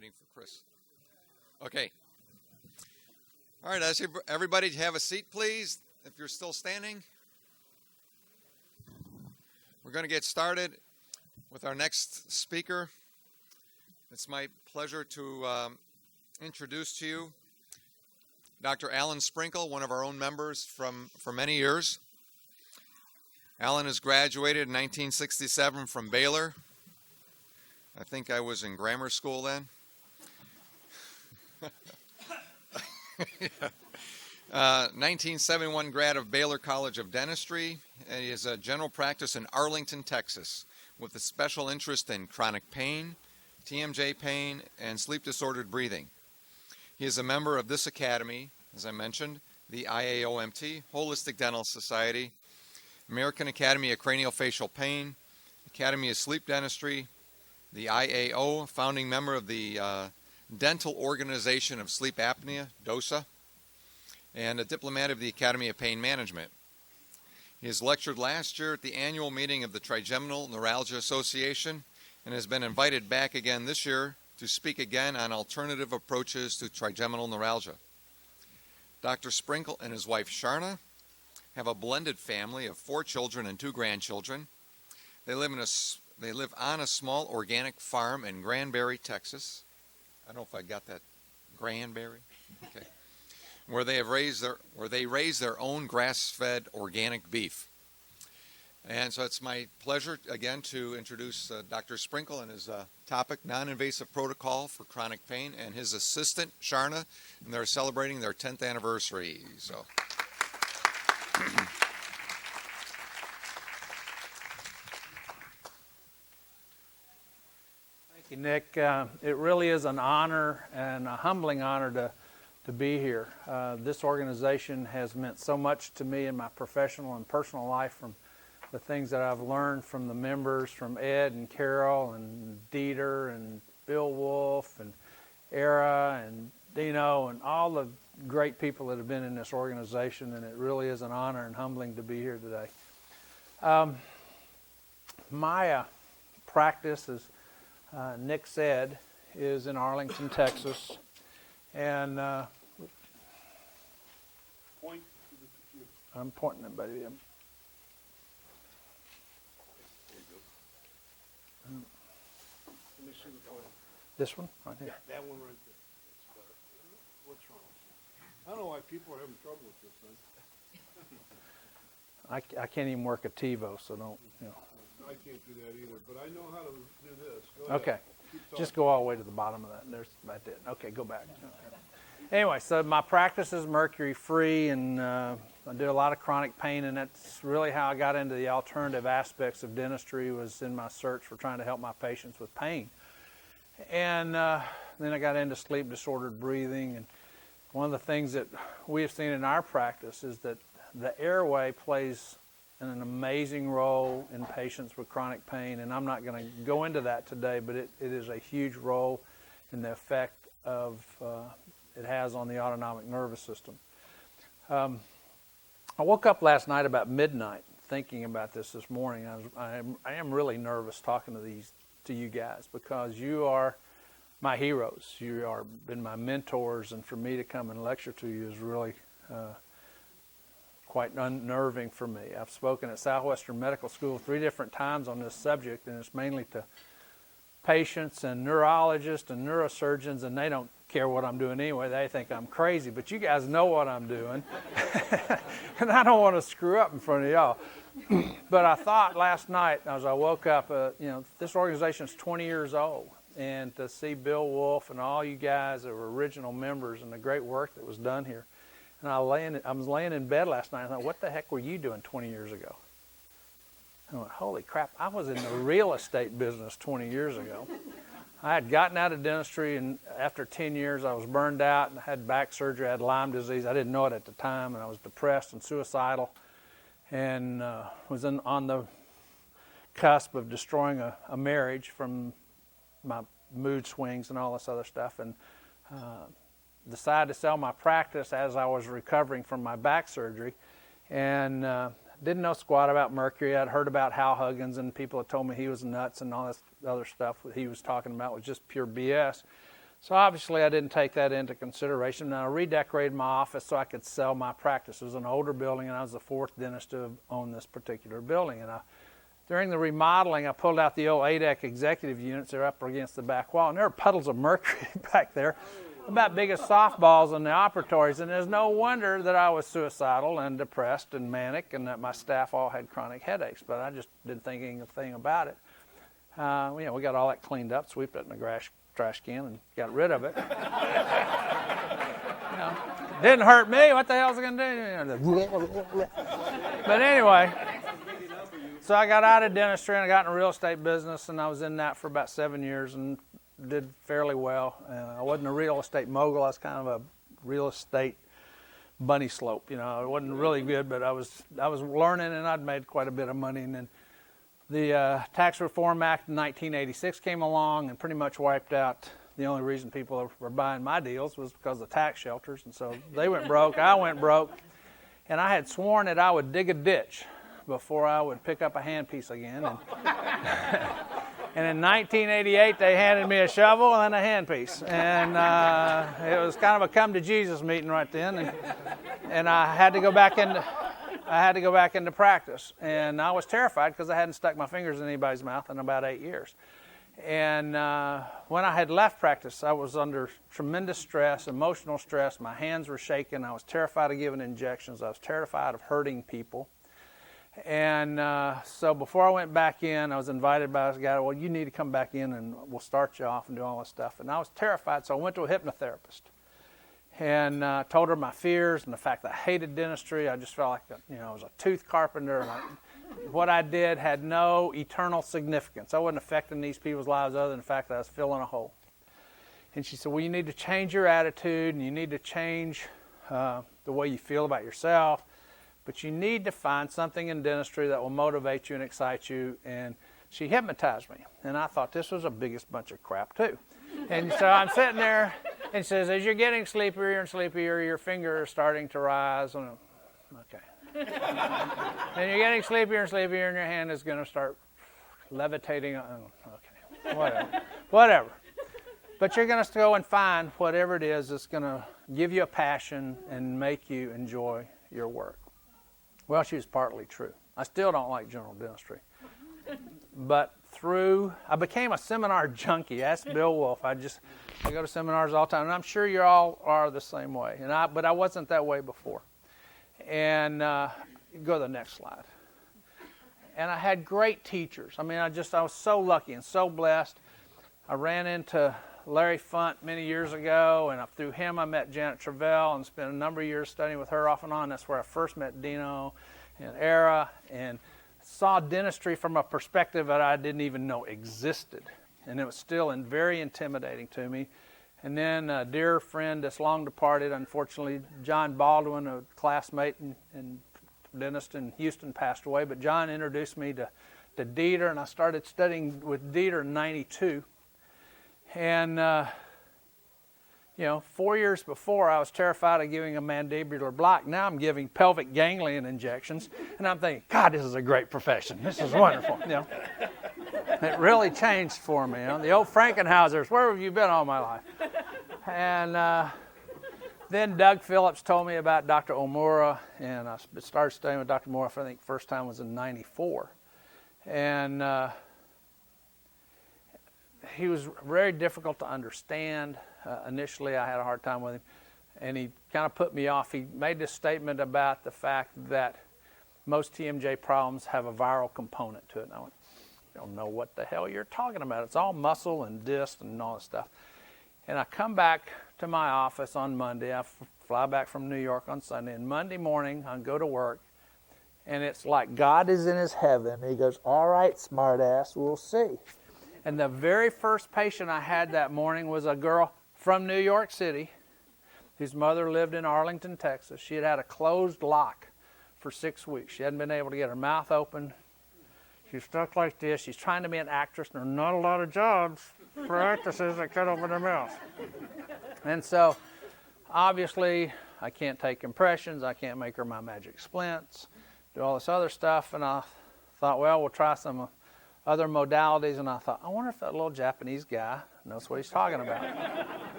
waiting for Chris. Okay. All right, everybody have a seat, please, if you're still standing. We're going to get started with our next speaker. It's my pleasure to introduce to you Dr. Alan Sprinkle, one of our own members for many years. Alan has graduated in 1967 from Baylor. I think I was in grammar school then. 1971 grad of Baylor College of Dentistry, and he has a general practice in Arlington, Texas, with a special interest in chronic pain, TMJ pain, and sleep-disordered breathing. He is a member of this academy, as I mentioned, the IAOMT, Holistic Dental Society, American Academy of Craniofacial Pain, Academy of Sleep Dentistry, the IAO, founding member of the Dental Organization of Sleep Apnea, DOSA, and a diplomat of the Academy of Pain Management. He has lectured last year at the annual meeting of the Trigeminal Neuralgia Association and has been invited back again this year to speak again on alternative approaches to trigeminal neuralgia. Dr. Sprinkle and his wife Sharna have a blended family of 4 children and 2 grandchildren. They live on a small organic farm in Granbury, Texas. I don't know if I got that. Granbury? Okay. Where they raise their own grass-fed organic beef. And so it's my pleasure again to introduce Dr. Sprinkle and his topic, non-invasive protocol for chronic pain, and his assistant Sharna, and they're celebrating their 10th anniversary. So. Thank you, Nick. It really is an honor and a humbling honor to be here. This organization has meant so much to me in my professional and personal life, from the things that I've learned from the members, from Ed and Carol and Dieter and Bill Wolf and Era and Dino and all the great people that have been in this organization, and it really is an honor and humbling to be here today. My practice, as Nick said, is in Arlington, Texas, and Point to the computer. I'm pointing at buddy. There you go. Let me see the photo. This one right here. Yeah, that one right there. That's better. What's wrong? I don't know why people are having trouble with this thing. I can't even work a TiVo, so don't, you know. I can't do that either, but I know how to do this. Go ahead. Okay, Keep just talking. go all the way to the bottom of that. There's about it. Okay, go back. Okay. Anyway, so my practice is mercury-free, and I do a lot of chronic pain, and that's really how I got into the alternative aspects of dentistry, was in my search for trying to help my patients with pain. And then I got into sleep-disordered breathing, and one of the things that we have seen in our practice is that the airway plays an amazing role in patients with chronic pain, and I'm not going to go into that today, but it is a huge role in the effect of it has on the autonomic nervous system. I woke up last night about midnight thinking about this morning. I am really nervous talking to you guys, because you are my heroes. You are been my mentors, and for me to come and lecture to you is really quite unnerving for me. I've spoken at Southwestern Medical School 3 different times on this subject, and it's mainly to patients and neurologists and neurosurgeons, and they don't care what I'm doing anyway. They think I'm crazy, but you guys know what I'm doing. And I don't want to screw up in front of y'all. But I thought last night as I woke up, this organization is 20 years old, and to see Bill Wolf and all you guys that were original members and the great work that was done here. And I was laying in bed last night and I thought, what the heck were you doing 20 years ago? I went, holy crap, I was in the real estate business 20 years ago. I had gotten out of dentistry, and after 10 years I was burned out and I had back surgery. I had Lyme disease. I didn't know it at the time, and I was depressed and suicidal, and was on the cusp of destroying a marriage from my mood swings and all this other stuff, and decided to sell my practice as I was recovering from my back surgery, and didn't know squat about mercury. I'd heard about Hal Huggins, and people had told me he was nuts, and all this other stuff that he was talking about was just pure BS. So obviously I didn't take that into consideration. Now I redecorated my office so I could sell my practice. It was an older building, and I was the fourth dentist to own this particular building. And during the remodeling, I pulled out the old ADEC executive units. They're up against the back wall, and there were puddles of mercury back there, about big as softballs in the operatories. And there's no wonder that I was suicidal and depressed and manic, and that my staff all had chronic headaches. But I just didn't think anything about it. We got all that cleaned up, swept it in the trash can, and got rid of it. Didn't hurt me. What the hell's it gonna do? But anyway. So I got out of dentistry and I got in the real estate business, and I was in that for about 7 years and did fairly well. I wasn't a real estate mogul. I was kind of a real estate bunny slope. It wasn't really good, but I was learning, and I'd made quite a bit of money. And then the Tax Reform Act in 1986 came along and pretty much wiped out. The only reason people were buying my deals was because of the tax shelters, and so they went broke. I went broke, and I had sworn that I would dig a ditch before I would pick up a handpiece again. And, and in 1988, they handed me a shovel and a handpiece. And it was kind of a come to Jesus meeting right then. And I had to go back into practice. And I was terrified because I hadn't stuck my fingers in anybody's mouth in about 8 years. And when I had left practice, I was under tremendous stress, emotional stress. My hands were shaking. I was terrified of giving injections. I was terrified of hurting people. And so before I went back in, I was invited by this guy, well, you need to come back in and we'll start you off and do all this stuff. And I was terrified, so I went to a hypnotherapist and told her my fears and the fact that I hated dentistry. I just felt like I was a tooth carpenter. And what I did had no eternal significance. I wasn't affecting these people's lives other than the fact that I was filling a hole. And she said, well, you need to change your attitude and you need to change the way you feel about yourself. But you need to find something in dentistry that will motivate you and excite you. And she hypnotized me. And I thought this was the biggest bunch of crap, too. And so I'm sitting there, and she says, as you're getting sleepier and sleepier, your finger is starting to rise. And okay. And you're getting sleepier and sleepier, and your hand is going to start levitating. Okay. Whatever. But you're going to go and find whatever it is that's going to give you a passion and make you enjoy your work. Well, she was partly true. I still don't like general dentistry. But I became a seminar junkie. Ask Bill Wolf. I go to seminars all the time, and I'm sure you all are the same way. But I wasn't that way before. And go to the next slide. And I had great teachers. I was so lucky and so blessed. I ran into Larry Funt many years ago, and through him I met Janet Travell and spent a number of years studying with her off and on. That's where I first met Dino and Era and saw dentistry from a perspective that I didn't even know existed. And it was still very intimidating to me. And then a dear friend that's long departed, unfortunately, John Baldwin, a classmate and dentist in Houston, passed away. But John introduced me to Dieter, and I started studying with Dieter in 92. And, 4 years before, I was terrified of giving a mandibular block. Now I'm giving pelvic ganglion injections. And I'm thinking, God, this is a great profession. This is wonderful. It really changed for me. The old Frankenhausers, where have you been all my life? And then Doug Phillips told me about Dr. Omura. And I started studying with Dr. Omura, I think first time was in 94. And he was very difficult to understand. Initially, I had a hard time with him, and he kind of put me off. He made this statement about the fact that most TMJ problems have a viral component to it. And I went, I don't know what the hell you're talking about. It's all muscle and disc and all this stuff. And I come back to my office on Monday. I fly back from New York on Sunday, and Monday morning I go to work, and it's like God is in his heaven. He goes, all right, smartass, we'll see. And the very first patient I had that morning was a girl from New York City whose mother lived in Arlington, Texas. She had had a closed lock for 6 weeks. She hadn't been able to get her mouth open. She was stuck like this. She's trying to be an actress, and there are not a lot of jobs for actresses that cut open their mouth. And so, obviously, I can't take impressions. I can't make her my magic splints, do all this other stuff. And I thought, well, we'll try some other modalities. And I thought, I wonder if that little Japanese guy knows what he's talking about.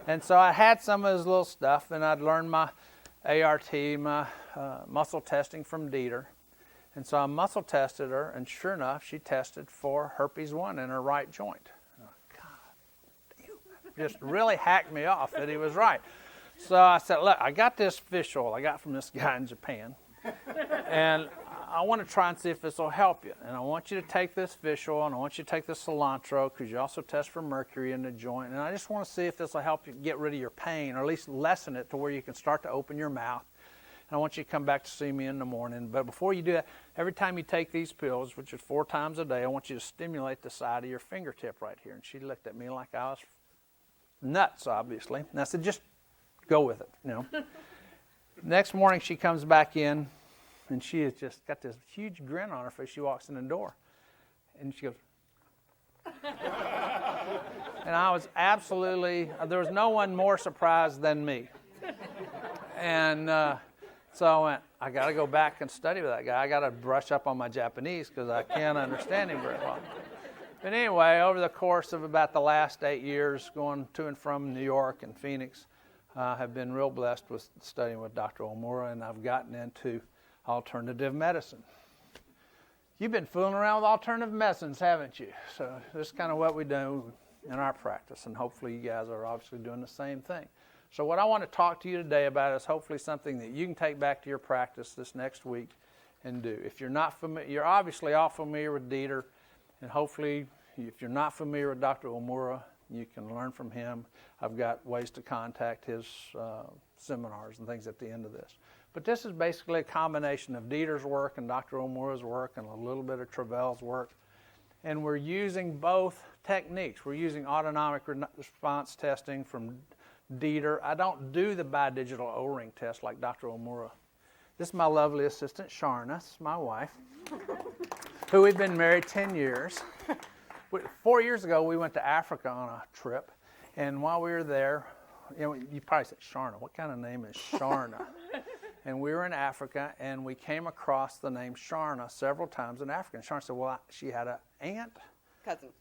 And so I had some of his little stuff, and I'd learned my ART, my muscle testing from Dieter. And so I muscle tested her, and sure enough, she tested for herpes 1 in her right joint. Oh, God, you just really hacked me off that he was right. So I said, look, I got this fish oil I got from this guy in Japan, and I want to try and see if this will help you. And I want you to take this fish oil, and I want you to take this cilantro, because you also test for mercury in the joint. And I just want to see if this will help you get rid of your pain, or at least lessen it to where you can start to open your mouth. And I want you to come back to see me in the morning. But before you do that, every time you take these pills, which is 4 times a day, I want you to stimulate the side of your fingertip right here. And she looked at me like I was nuts, obviously. And I said, just go with it, you know. Next morning, she comes back in, and she has just got this huge grin on her face. She walks in the door, and she goes, and I was absolutely, there was no one more surprised than me. And so I went, I got to go back and study with that guy. I got to brush up on my Japanese because I can't understand him very well. But anyway, over the course of about the last 8 years, going to and from New York and Phoenix, I have been real blessed with studying with Dr. Omura, and I've gotten into alternative medicine. You've been fooling around with alternative medicines, haven't you? So this is kind of what we do in our practice, and hopefully you guys are obviously doing the same thing. So what I want to talk to you today about is hopefully something that you can take back to your practice this next week and do. If you're not familiar, you're obviously all familiar with Dieter, and hopefully if you're not familiar with Dr. Omura, you can learn from him. I've got ways to contact his seminars and things at the end of this. But this is basically a combination of Dieter's work and Dr. Omura's work and a little bit of Travell's work. And we're using both techniques. We're using autonomic response testing from Dieter. I don't do the bidigital O-ring test like Dr. Omura. This is my lovely assistant, Sharna. This is my wife, who we've been married 10 years. 4 years ago, we went to Africa on a trip. And while we were there, you know, you probably said, Sharna, what kind of name is Sharna? And we were in Africa, and we came across the name Sharna several times in Africa. And Sharna said, well, she had an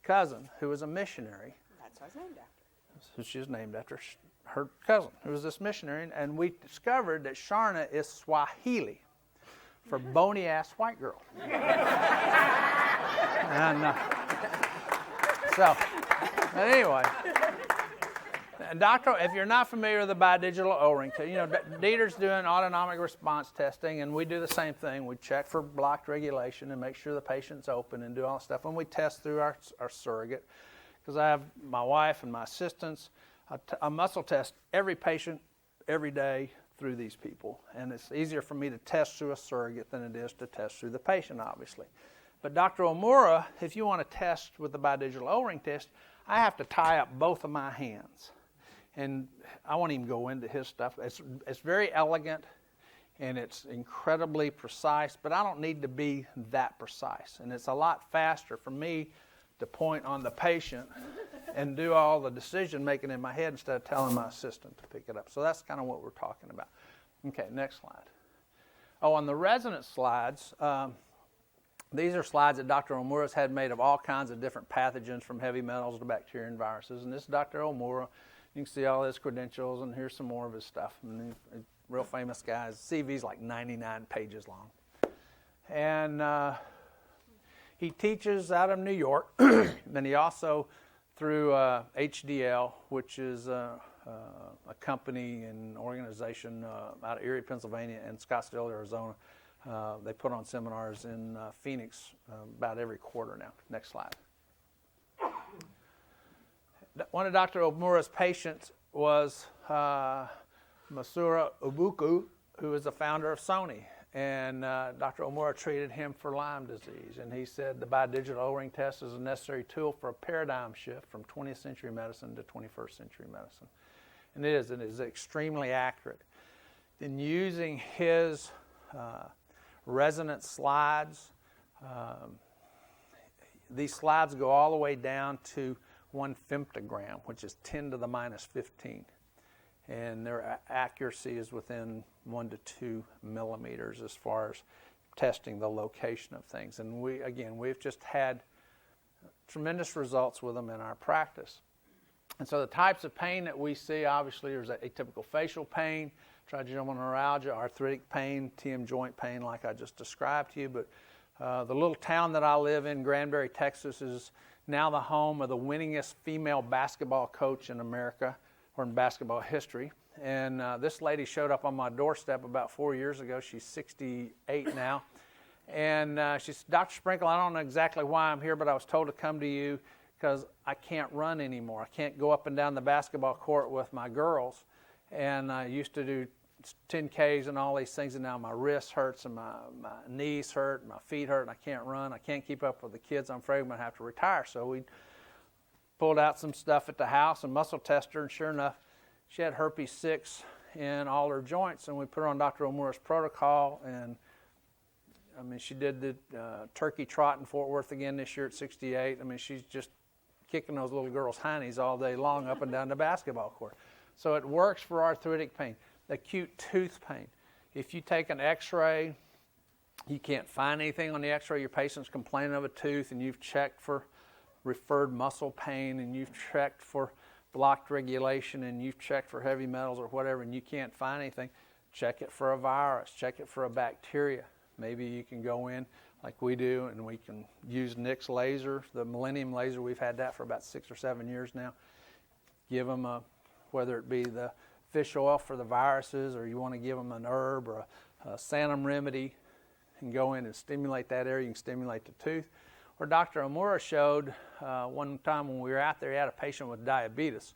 cousin who was a missionary. That's what I was named after. So she was named after her cousin, who was this missionary. And we discovered that Sharna is Swahili for bony-ass white girl. And so, but anyway, Doctor, if you're not familiar with the bidigital O-ring, you know, Dieter's doing autonomic response testing, and we do the same thing. We check for blocked regulation and make sure the patient's open and do all that stuff. And we test through our surrogate, because I have my wife and my assistants. I muscle test every patient every day through these people. And it's easier for me to test through a surrogate than it is to test through the patient, obviously. But Dr. Omura, if you want to test with the bidigital O-ring test, I have to tie up both of my hands. And I won't even go into his stuff. It's very elegant, and it's incredibly precise, but I don't need to be that precise. And it's a lot faster for me to point on the patient and do all the decision-making in my head instead of telling my assistant to pick it up. So that's kind of what we're talking about. Okay, next slide. Oh, on the resonance slides, these are slides that Dr. Omura's had made of all kinds of different pathogens, from heavy metals to bacteria and viruses. And this is Dr. Omura. You can see all his credentials, and here's some more of his stuff. And he's a real famous guy. His CV's like 99 pages long. And he teaches out of New York. And he also, through HDL, which is a company and organization out of Erie, Pennsylvania, and Scottsdale, Arizona, they put on seminars in Phoenix about every quarter now. Next slide. One of Dr. Omura's patients was Masura Ubuku, who is the founder of Sony. And Dr. Omura treated him for Lyme disease. And he said the bidigital O-ring test is a necessary tool for a paradigm shift from 20th century medicine to 21st century medicine. And it is extremely accurate. In using his resonance slides, these slides go all the way down to 1 femtogram, which is 10 to the minus 15. And their accuracy is within 1 to 2 millimeters as far as testing the location of things. And we've just had tremendous results with them in our practice. And so the types of pain that we see, obviously, there's atypical facial pain, trigeminal neuralgia, arthritic pain, TM joint pain like I just described to you. But the little town that I live in, Granbury, Texas, is now the home of the winningest female basketball coach in America, or in basketball history. And this lady showed up on my doorstep about 4 years ago. She's 68 now. And she said, Dr. Sprinkle, I don't know exactly why I'm here, but I was told to come to you because I can't run anymore. I can't go up and down the basketball court with my girls. And I used to do 10Ks and all these things, and now my wrist hurts and my knees hurt and my feet hurt, and I can't run. I can't keep up with the kids. I'm afraid I'm going to have to retire. So we pulled out some stuff at the house and muscle tested her, and sure enough, she had herpes 6 in all her joints, and we put her on Dr. Omura's protocol, and I mean, she did the turkey trot in Fort Worth again this year at 68. I mean, she's just kicking those little girls' heinies all day long up and down the basketball court. So it works for arthritic pain. Acute tooth pain. If you take an x-ray, you can't find anything on the x-ray, your patient's complaining of a tooth, and you've checked for referred muscle pain, and you've checked for blocked regulation, and you've checked for heavy metals or whatever, and you can't find anything, check it for a virus, check it for a bacteria. Maybe you can go in like we do, and we can use Nick's laser, the Millennium laser. We've had that for about 6 or 7 years now. Give them whether it be the fish oil for the viruses, or you want to give them an herb or a Sanum remedy, and go in and stimulate that area. You can stimulate the tooth. Or Dr. Omura showed one time when we were out there, he had a patient with diabetes.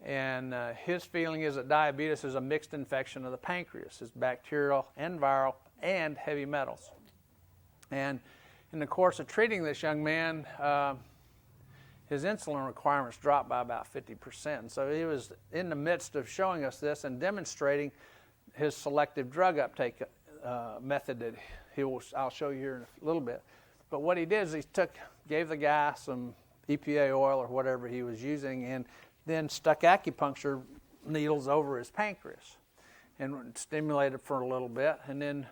And his feeling is that diabetes is a mixed infection of the pancreas. It's bacterial and viral and heavy metals. And in the course of treating this young man, his insulin requirements dropped by about 50%. And so he was in the midst of showing us this and demonstrating his selective drug uptake method that I'll show you here in a little bit. But what he did is he gave the guy some EPA oil or whatever he was using, and then stuck acupuncture needles over his pancreas and stimulated for a little bit, and then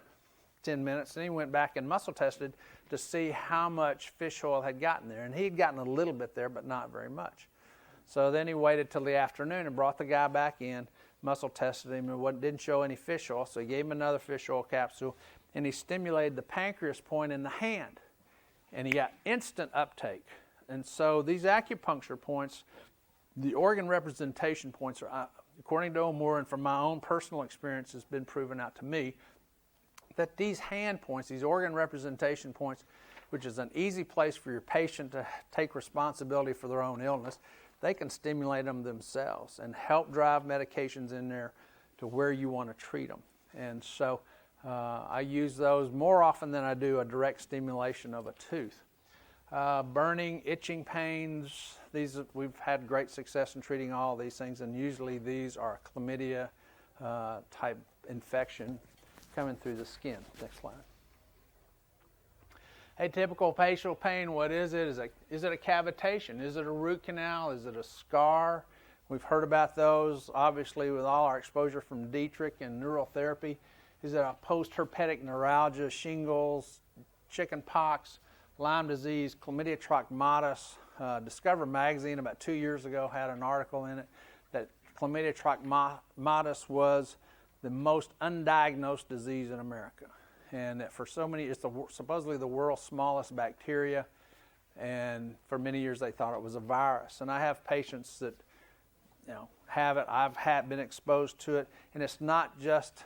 10 minutes, and he went back and muscle tested to see how much fish oil had gotten there. And he had gotten a little bit there, but not very much. So then he waited till the afternoon and brought the guy back in, muscle tested him, and didn't show any fish oil, so he gave him another fish oil capsule, and he stimulated the pancreas point in the hand, and he got instant uptake. And so these acupuncture points, the organ representation points, are, according to Omura and from my own personal experience, has been proven out to me, that these hand points, these organ representation points, which is an easy place for your patient to take responsibility for their own illness, they can stimulate them themselves and help drive medications in there to where you want to treat them. And so I use those more often than I do a direct stimulation of a tooth. Burning, itching pains, we've had great success in treating all these things, and usually these are chlamydia type infection coming through the skin. Next slide. Atypical facial pain, what is it? Is it a cavitation? Is it a root canal? Is it a scar? We've heard about those, obviously, with all our exposure from Dietrich and neural therapy. Is it a post-herpetic neuralgia, shingles, chicken pox, Lyme disease, chlamydia trachomatis? Discover magazine about 2 years ago had an article in it that chlamydia trachomatis was the most undiagnosed disease in America, and that for so many, it's supposedly the world's smallest bacteria, and for many years they thought it was a virus. And I have patients that have it. I've been exposed to it, and it's not just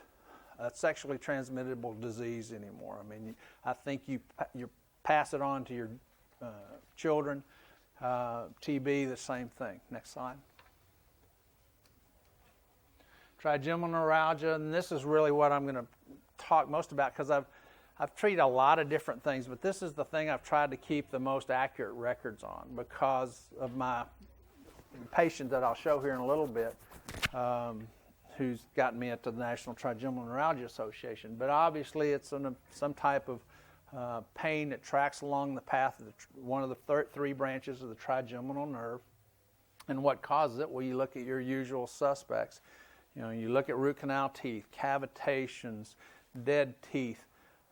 a sexually transmittable disease anymore. I mean, I think you pass it on to your children. TB, the same thing. Next slide. Trigeminal neuralgia, and this is really what I'm going to talk most about, because I've treated a lot of different things, but this is the thing I've tried to keep the most accurate records on because of my patient that I'll show here in a little bit, who's gotten me at the National Trigeminal Neuralgia Association. But obviously it's some type of pain that tracks along the path of one of the three branches of the trigeminal nerve. And what causes it? Well, you look at your usual suspects. You look at root canal teeth, cavitations, dead teeth,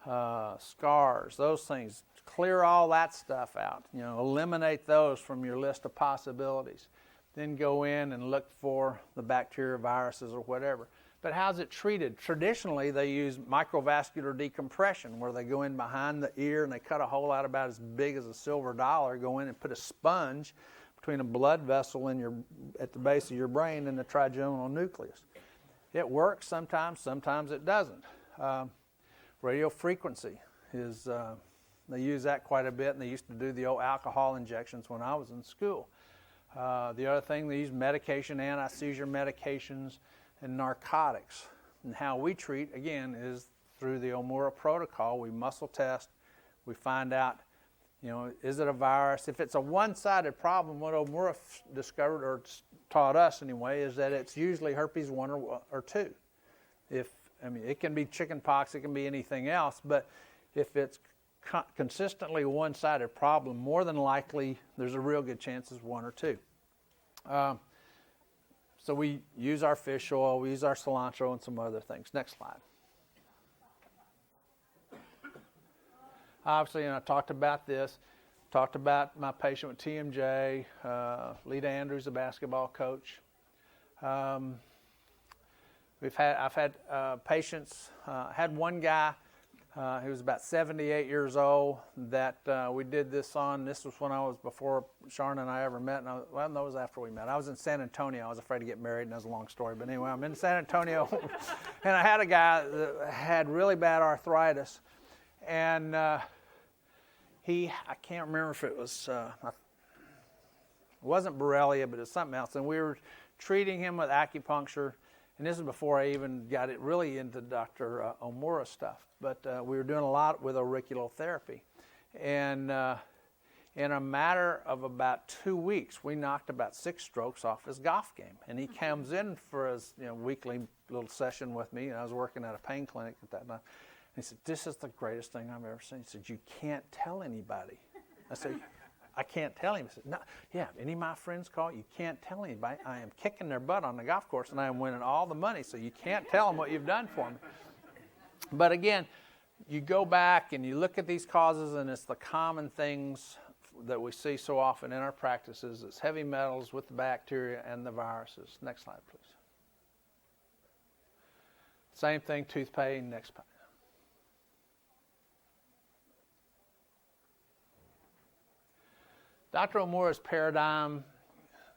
scars, those things. Clear all that stuff out. Eliminate those from your list of possibilities. then go in and look for the bacteria, viruses, or whatever. But how's it treated? Traditionally, they use microvascular decompression, where they go in behind the ear and they cut a hole out about as big as a silver dollar, go in and put a sponge between a blood vessel at the base of your brain and the trigeminal nucleus. It works sometimes, sometimes it doesn't. Radio frequency is, they use that quite a bit, and they used to do the old alcohol injections when I was in school. The other thing, they use medication, anti-seizure medications, and narcotics. And how we treat, again, is through the Omura protocol. We muscle test, we find out, is it a virus? If it's a one-sided problem, what Omura discovered, or taught us anyway, is that it's usually herpes 1 or 2. It can be chicken pox, it can be anything else, but if it's consistently a one-sided problem, more than likely there's a real good chance it's 1 or 2. So we use our fish oil, we use our cilantro, and some other things. Next slide. Obviously, I talked about this. Talked about my patient with TMJ, Lita Andrews, a basketball coach. I've had patients. Had one guy who was about 78 years old that we did this on. This was when I was before Sharon and I ever met. And that was after we met. I was in San Antonio. I was afraid to get married, and that's a long story. But anyway, I'm in San Antonio, and I had a guy that had really bad arthritis, and I can't remember if it was, it wasn't Borrelia, but it was something else. And we were treating him with acupuncture. And this is before I even got it really into Dr. Omura stuff. But we were doing a lot with auriculotherapy. And in a matter of about 2 weeks, we knocked about 6 strokes off his golf game. And he comes in for his weekly little session with me. And I was working at a pain clinic at that time. And he said, "This is the greatest thing I've ever seen." He said, "You can't tell anybody." I said, "I can't tell him." He said, "No, yeah, any of my friends call, you can't tell anybody. I am kicking their butt on the golf course, and I am winning all the money, so you can't tell them what you've done for me." But again, you go back and you look at these causes, and it's the common things that we see so often in our practices. It's heavy metals with the bacteria and the viruses. Next slide, please. Same thing, tooth pain. Next slide. Dr. Omura's paradigm,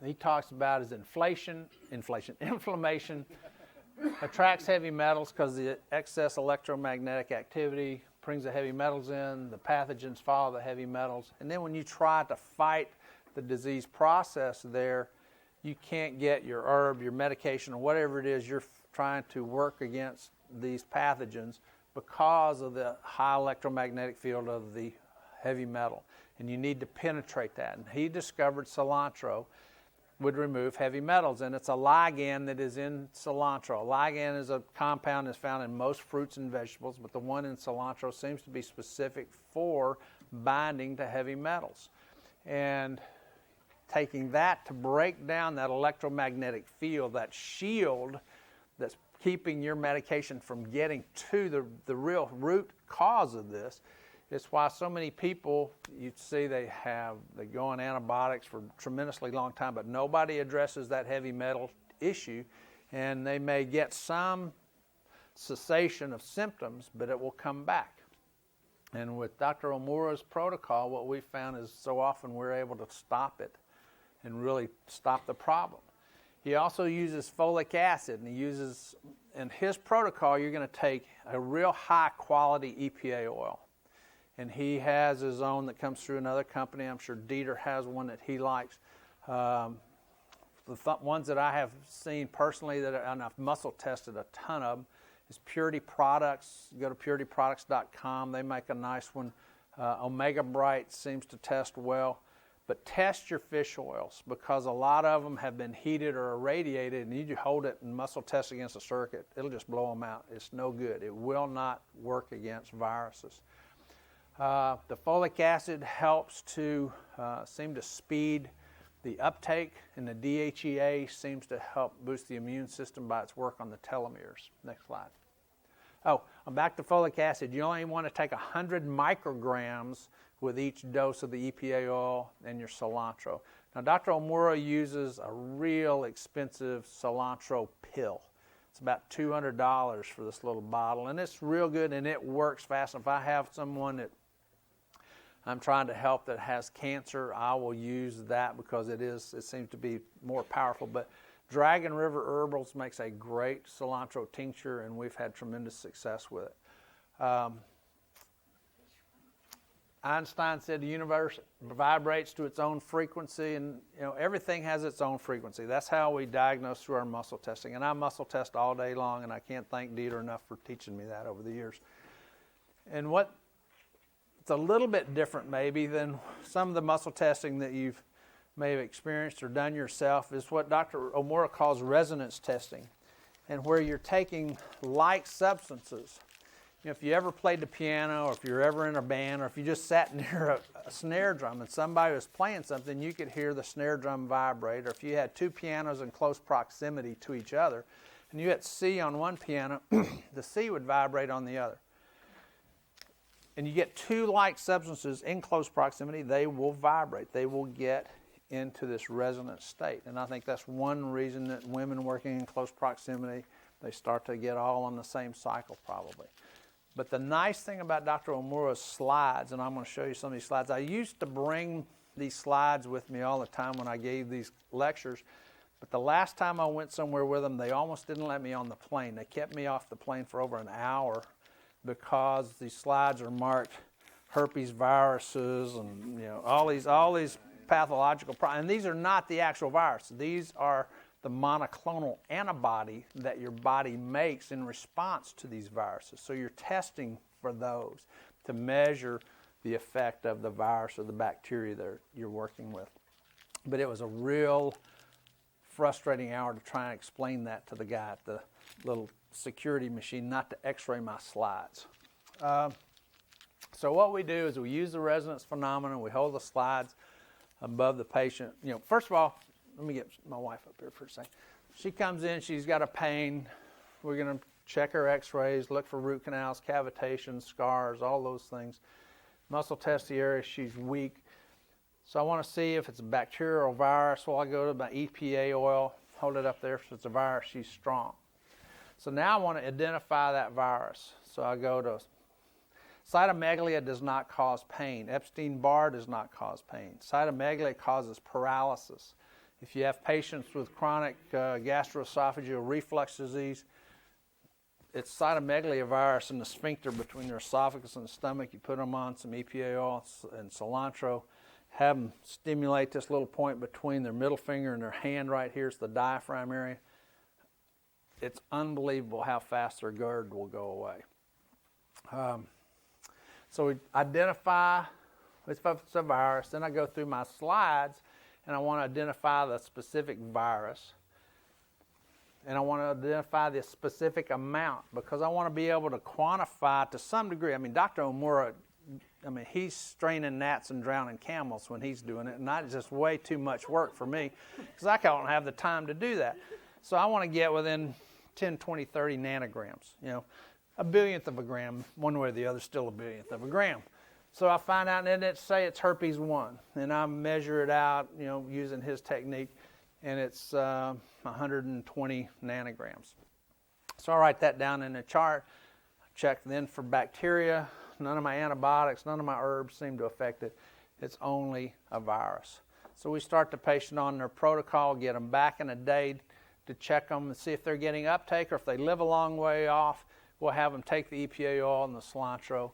he talks about is inflammation, attracts heavy metals because the excess electromagnetic activity brings the heavy metals in, the pathogens follow the heavy metals, and then when you try to fight the disease process there, you can't get your herb, your medication, or whatever it is you're trying to work against these pathogens because of the high electromagnetic field of the heavy metal. And you need to penetrate that. And he discovered cilantro would remove heavy metals. And it's a ligand that is in cilantro. A ligand is a compound that's found in most fruits and vegetables, but the one in cilantro seems to be specific for binding to heavy metals. And taking that to break down that electromagnetic field, that shield that's keeping your medication from getting to the real root cause of this. It's why so many people, you see they go on antibiotics for a tremendously long time, but nobody addresses that heavy metal issue, and they may get some cessation of symptoms, but it will come back. And with Dr. Omura's protocol, what we found is so often we're able to stop it and really stop the problem. He also uses folic acid, and in his protocol, you're going to take a real high quality EPA oil. And he has his own that comes through another company. I'm sure Dieter has one that he likes. The ones that I have seen personally and I've muscle tested a ton of them is Purity Products. Go to purityproducts.com. They make a nice one. Omega Bright seems to test well. But test your fish oils because a lot of them have been heated or irradiated, and you hold it and muscle test against a circuit. It'll just blow them out. It's no good. It will not work against viruses. The folic acid helps to seem to speed the uptake, and the DHEA seems to help boost the immune system by its work on the telomeres. Next slide. Oh, back to folic acid. You only want to take 100 micrograms with each dose of the EPA oil and your cilantro. Now, Dr. Omura uses a real expensive cilantro pill. It's about $200 for this little bottle, and it's real good, and it works fast. If I have someone that I'm trying to help that has cancer, I will use that because it seems to be more powerful. But Dragon River Herbals makes a great cilantro tincture, and we've had tremendous success with it. Einstein said the universe vibrates to its own frequency, and everything has its own frequency. That's how we diagnose through our muscle testing. And I muscle test all day long, and I can't thank Dieter enough for teaching me that over the years. And it's a little bit different maybe than some of the muscle testing that you've may have experienced or done yourself is what Dr. Omura calls resonance testing, and where you're taking like substances. If you ever played the piano, or if you're ever in a band, or if you just sat near a snare drum and somebody was playing something, you could hear the snare drum vibrate. Or if you had two pianos in close proximity to each other, and you hit C on one piano, the C would vibrate on the other. And you get two like substances in close proximity, they will vibrate. They will get into this resonant state. And I think that's one reason that women working in close proximity, they start to get all on the same cycle probably. But the nice thing about Dr. Omura's slides, and I'm going to show you some of these slides, I used to bring these slides with me all the time when I gave these lectures, but the last time I went somewhere with them, they almost didn't let me on the plane. They kept me off the plane for over an hour because these slides are marked herpes viruses and all these pathological problems. And these are not the actual virus. These are the monoclonal antibody that your body makes in response to these viruses. So you're testing for those to measure the effect of the virus or the bacteria that you're working with. But it was a real frustrating hour to try and explain that to the guy at the little security machine, not to x-ray my slides. So what we do is we use the resonance phenomenon. We hold the slides above the patient. First of all, let me get my wife up here for a second. She comes in, she's got a pain. We're going to check her x-rays, look for root canals, cavitations, scars, all those things. Muscle test the area she's weak. So I want to see if it's a bacterial virus. Well, I go to my EPA oil, hold it up there. If it's a virus, she's strong. So now I want to identify that virus. So I go to cytomegalolia does not cause pain. Epstein-Barr does not cause pain. Cytomegalolia causes paralysis. If you have patients with chronic gastroesophageal reflux disease, it's cytomegalolia virus in the sphincter between their esophagus and the stomach. You put them on some EPA oil and cilantro, have them stimulate this little point between their middle finger and their hand right here. It's the diaphragm area. It's unbelievable how fast their GERD will go away. So we identify if it's a virus. Then I go through my slides, and I want to identify the specific virus. And I want to identify the specific amount because I want to be able to quantify to some degree. Dr. Omura, he's straining gnats and drowning camels when he's doing it, and that's just way too much work for me because I don't have the time to do that. So I want to get within 10, 20, 30 nanograms. A billionth of a gram, one way or the other, still a billionth of a gram. So I find out, and it say it's herpes 1, and I measure it out, using his technique, and it's 120 nanograms. So I write that down in a chart. Check then for bacteria. None of my antibiotics, none of my herbs seem to affect it. It's only a virus. So we start the patient on their protocol, get them back in a day to check them and see if they're getting uptake, or if they live a long way off, we'll have them take the EPA oil and the cilantro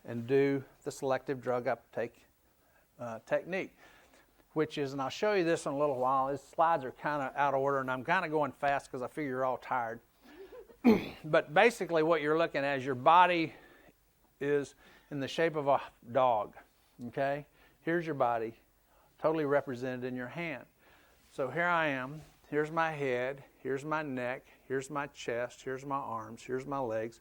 and do the selective drug uptake technique, which is, and I'll show you this in a little while. These slides are kind of out of order, and I'm kind of going fast because I figure you're all tired. But basically what you're looking at is your body is in the shape of a dog, okay? Here's your body, totally represented in your hand. So here I am. Here's my head. Here's my neck. Here's my chest. Here's my arms. Here's my legs.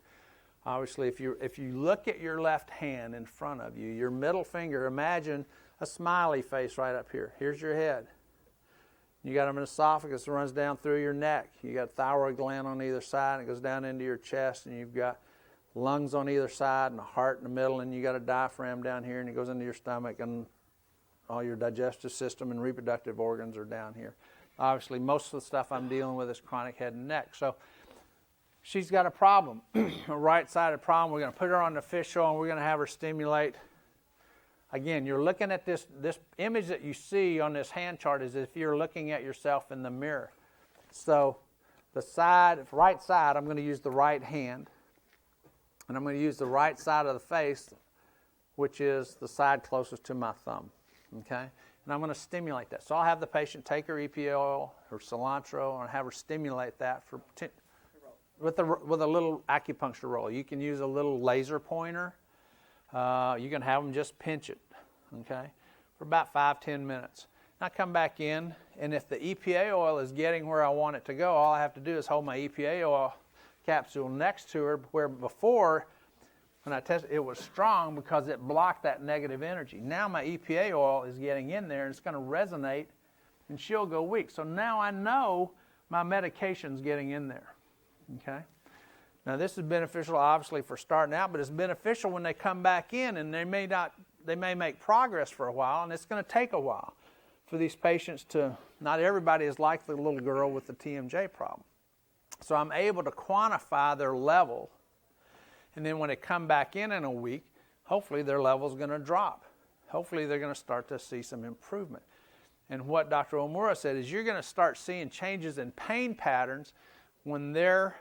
Obviously, if you look at your left hand in front of you, your middle finger, imagine a smiley face right up here. Here's your head. You got an esophagus that runs down through your neck. You got thyroid gland on either side, and it goes down into your chest, and you've got lungs on either side and a heart in the middle, and you got a diaphragm down here, and it goes into your stomach, and all your digestive system and reproductive organs are down here. Obviously, most of the stuff I'm dealing with is chronic head and neck. So she's got a problem, a right-sided problem. We're going to put her on the fish oil, and we're going to have her stimulate. Again, you're looking at this image that you see on this hand chart is if you're looking at yourself in the mirror. So the right side, I'm going to use the right hand, and I'm going to use the right side of the face, which is the side closest to my thumb, okay? And I'm going to stimulate that. So I'll have the patient take her EPA oil, her cilantro, and have her stimulate that with a little acupuncture roll. You can use a little laser pointer. You can have them just pinch it, okay, for about 5-10 minutes. Now come back in, and if the EPA oil is getting where I want it to go, all I have to do is hold my EPA oil capsule next to her, where before, when I tested, it was strong because it blocked that negative energy. Now my EPA oil is getting in there, and it's going to resonate, and she'll go weak. So now I know my medication's getting in there, okay? Now this is beneficial, obviously, for starting out, but it's beneficial when they come back in, and they may make progress for a while, and it's going to take a while for these patients to, not everybody is like the little girl with the TMJ problem. So I'm able to quantify their level, and then when they come back in a week, hopefully their level is going to drop. Hopefully they're going to start to see some improvement. And what Dr. Omura said is you're going to start seeing changes in pain patterns when their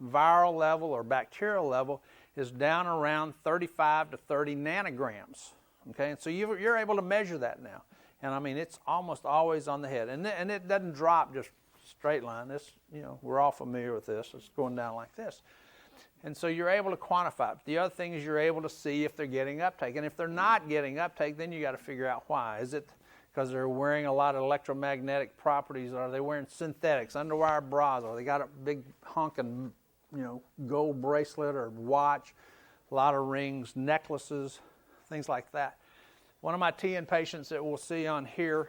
viral level or bacterial level is down around 35 to 30 nanograms. Okay, and so you're able to measure that now. And I mean, it's almost always on the head. And it doesn't drop just straight line. This, we're all familiar with this. It's going down like this. And so you're able to quantify it. The other thing is you're able to see if they're getting uptake. And if they're not getting uptake, then you got to figure out why. Is it because they're wearing a lot of electromagnetic properties? Are they wearing synthetics, underwire bras? Or they got a big honking, gold bracelet or watch, a lot of rings, necklaces, things like that. One of my TN patients that we'll see on here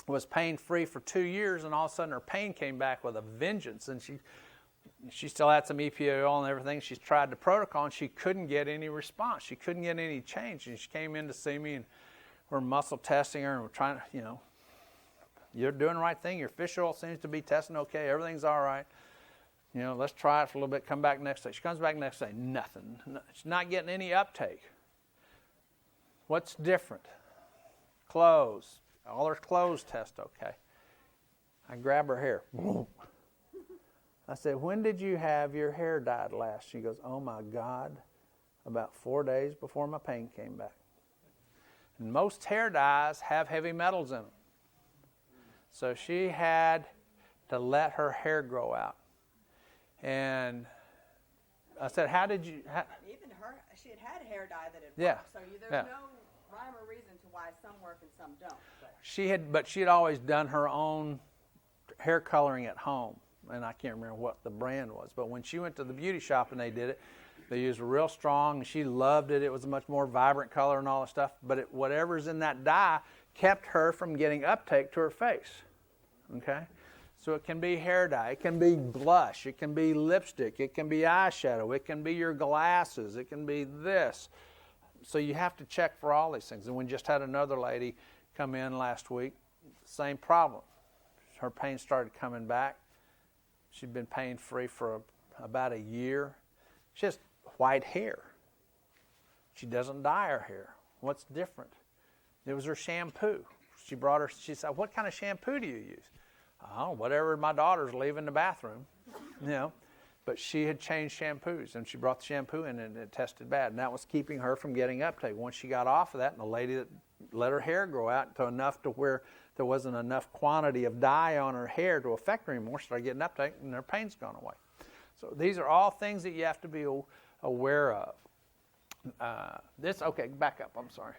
was pain-free for 2 years, and all of a sudden her pain came back with a vengeance, and she still had some EPA oil and everything. She's tried the protocol, and she couldn't get any response. She couldn't get any change, and she came in to see me, and we're muscle testing her, and we're trying to, you're doing the right thing. Your fish oil seems to be testing okay. Everything's all right. Let's try it for a little bit. Come back next day. She comes back next day. Nothing. She's not getting any uptake. What's different? Clothes. All her clothes test okay. I grab her hair. I said, when did you have your hair dyed last? She goes, oh my God, about 4 days before my pain came back. And most hair dyes have heavy metals in them. So she had to let her hair grow out. And I said, how did you... Even her, she had a hair dye that had Yeah. worked, so there's no rhyme or reason to why some work and some don't. But she had always done her own hair coloring at home, and I can't remember what the brand was. But when she went to the beauty shop and they did it, they used real strong, and she loved it. It was a much more vibrant color and all that stuff. But whatever's in that dye kept her from getting uptake to her face. Okay? So it can be hair dye, it can be blush, it can be lipstick, it can be eyeshadow, it can be your glasses, it can be this. So you have to check for all these things. And we just had another lady come in last week, same problem. Her pain started coming back. She'd been pain-free for about a year. She has white hair. She doesn't dye her hair. What's different? It was her shampoo. She said, what kind of shampoo do you use? Oh, whatever my daughter's leaving the bathroom, But she had changed shampoos, and she brought the shampoo in, and it tested bad. And that was keeping her from getting uptake. Once she got off of that, and the lady that let her hair grow out to enough to where there wasn't enough quantity of dye on her hair to affect her anymore, started getting uptake, and her pain's gone away. So these are all things that you have to be aware of. Okay, back up, I'm sorry.